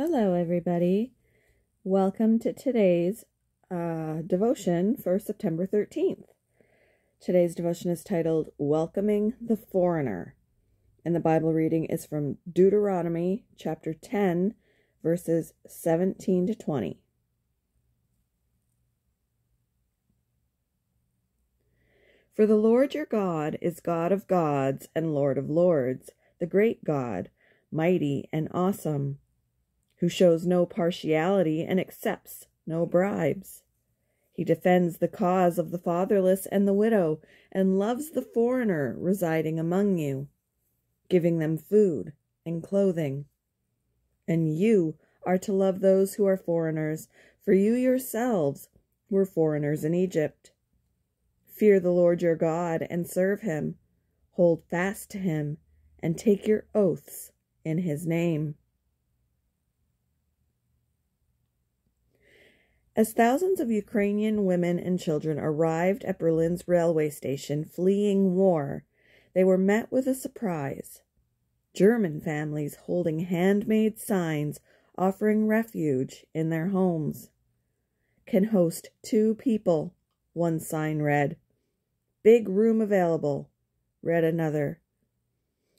Hello, everybody. Welcome to today's devotion for September 13th. Today's devotion is titled Welcoming the Foreigner, and the Bible reading is from Deuteronomy chapter 10, verses 17 to 20. For the Lord your God is God of gods and Lord of lords, the great God, mighty and awesome, who shows no partiality and accepts no bribes. He defends the cause of the fatherless and the widow, and loves the foreigner residing among you, giving them food and clothing. And you are to love those who are foreigners, for you yourselves were foreigners in Egypt. Fear the Lord your God and serve him. Hold fast to him and take your oaths in his name. As thousands of Ukrainian women and children arrived at Berlin's railway station fleeing war, they were met with a surprise. German families holding handmade signs offering refuge in their homes. Can host 2 people, one sign read. Big room available, read another.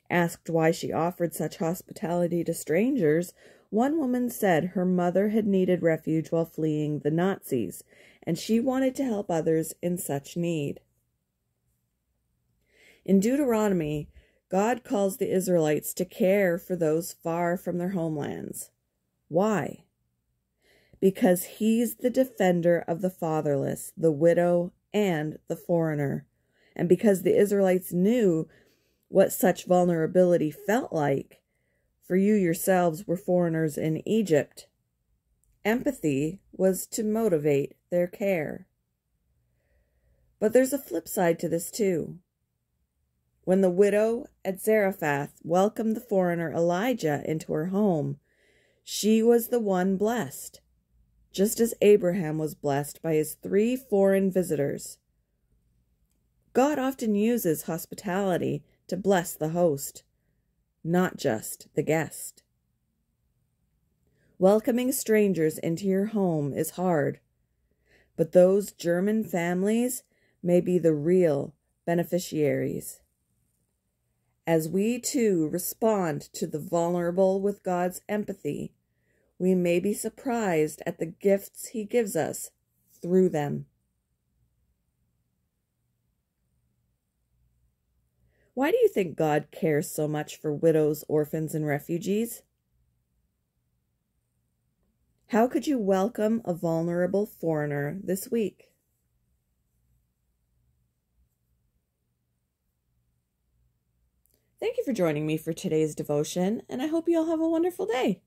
Asked why she offered such hospitality to strangers, one woman said her mother had needed refuge while fleeing the Nazis, and she wanted to help others in such need. In Deuteronomy, God calls the Israelites to care for those far from their homelands. Why? Because he's the defender of the fatherless, the widow, and the foreigner, and because the Israelites knew what such vulnerability felt like. For you yourselves were foreigners in Egypt. Empathy was to motivate their care. But there's a flip side to this too. When the widow at Zarephath welcomed the foreigner Elijah into her home, she was the one blessed, just as Abraham was blessed by his 3 foreign visitors. God often uses hospitality to bless the host, not just the guest. Welcoming strangers into your home is hard, but those German families may be the real beneficiaries. As we too respond to the vulnerable with God's empathy, we may be surprised at the gifts he gives us through them. Why do you think God cares so much for widows, orphans, and refugees? How could you welcome a vulnerable foreigner this week? Thank you for joining me for today's devotion, and I hope you all have a wonderful day.